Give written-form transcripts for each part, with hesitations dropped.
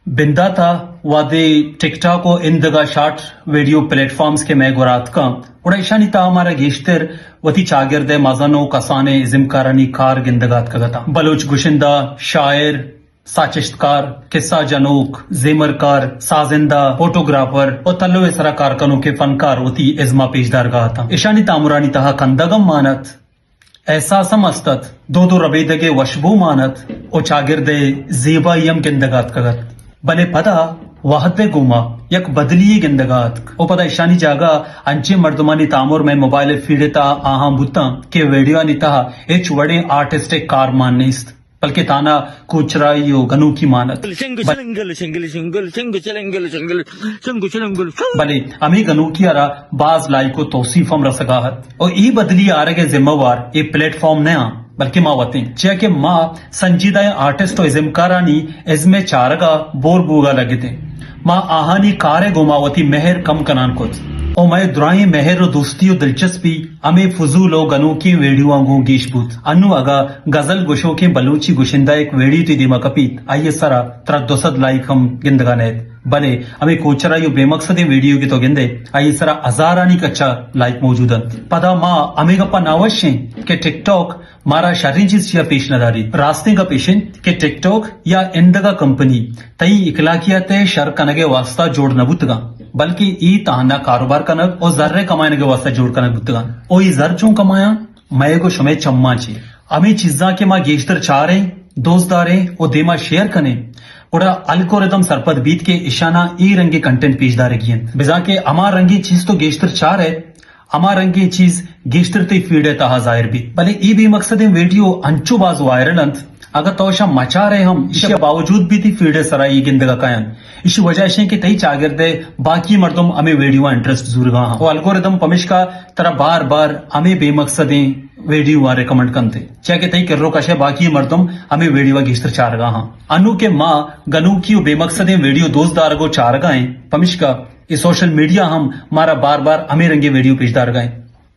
बिंदा था वादे टिकटॉक और इंदगा शॉर्ट वीडियो प्लेटफॉर्म्स के मैं गुरात का उड़ा ईशानी ता हमारा गेश्तर वती चागिरदे मजानो कसाने जिमकारनी कार गिंदगात का गता बलोच गुशिंदा शायर साचिश्तकार किस्सा जनोक जेमरकार साजिंदा फोटोग्राफर और तल्लो इसरा कारकनों के फनकार वती इज्मा पेशदार गा था ईशानी तामुरानी तहा कंदगम मानत एहसासम अस्तत दो रबेदगे वशबू मानत ओ चागिरदे जेबा यम गिंदगात कगत बले पदा वाहद पे गुमा यक बदली गिंदगात ओ पदा ईशानी जागा अंचे मर्दमानी तामुर में मोबाइल फीडेता आहा बुत्ता के वीडियो निता एच वड़े आर्टिस्ट कार माननिस्त बल्कि ताना कुचराइयो गनु की मानत बले अमी गनु की अरा बाज लाई को तौसीफ हम रसगाहत और ई बदली आरे के जिम्मेवार ये प्लेटफॉर्म नया बल्कि माँ वती चे के माँ संजीदा आर्टिस्ट इजमकारानी इजमे चारगा बोर बूगा लगे थे माँ आहानी कारे गोमावती मेहर कम कनान कुछ ओ मैं दुराई मेहर दोस्ती दिलचस्पी अमे फजूलो गनु की वेडियो आंगू गीशबूत अनु अगा गजल गुशो के बलूची गुशिंदा एक वेड़ी ती दिमा कपीत आइए सरा तरा दोसद लाइक हम गिंदगानेत बने अमे कोचरा यो बेमकसदी वीडियो की तो गिंदे आइए सरा हजारानी कच्चा लाइक मौजूदन पदा माँ अमे गप्पा नावश्य के टिकटॉक मारा शारी चीज या पेश नदारी रास्ते का पेशन के टिकटॉक या इंदगा कंपनी तई इखलाकियाते शर कनगे वास्ता जोड़ नबुतगा बल्कि ई ताहना कारोबार कनक और जर्रे कमाने के वास्ते जोड़ कनक बुतगा ओ ई जर चूं कमाया मैं को शमे चम्मा ची अमी चीजा के माँ गेश्तर चारे दोस्तदारे ओ देमा शेयर कने उड़ा अल्गोरिदम सरपद बीत के इशाना ई रंगे कंटेंट पेशदारे गियन बिजा के अमार रंगी चीज तो गेश्तर चार है अमार रंगी चीज गेश्तर ते फीड है ताहा जाहिर भी भले ई भी मकसद वीडियो अंचु बाज वायरल अंत अगर तोशा मचा रहे हम इसके बावजूद भी थी फीडे सराई गिंदगा कायन इस वजह से कि तई चागिरदे बाकी मर्दम हमें वीडियो इंटरेस्ट जुरगा वो अल्गोरिदम पमिश का तरह बार बार हमें बेमकसदे वीडियो रिकमेंड करते चाहे तई किर्रो कशे बाकी मर्दम हमें वीडियो गिस्तर चारगा हाँ अनु के माँ गनु की बेमकसदे वीडियो दोस्तदार गो चारगाएं पमिश का ये सोशल मीडिया हम मारा बार बार हमें रंगे वीडियो पेशदार गाएं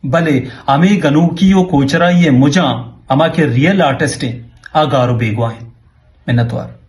भले हमें गनु की कोचरा ये मुजा अमा के रियल आर्टिस्ट आगारो बेगवा है मिन्नतवार।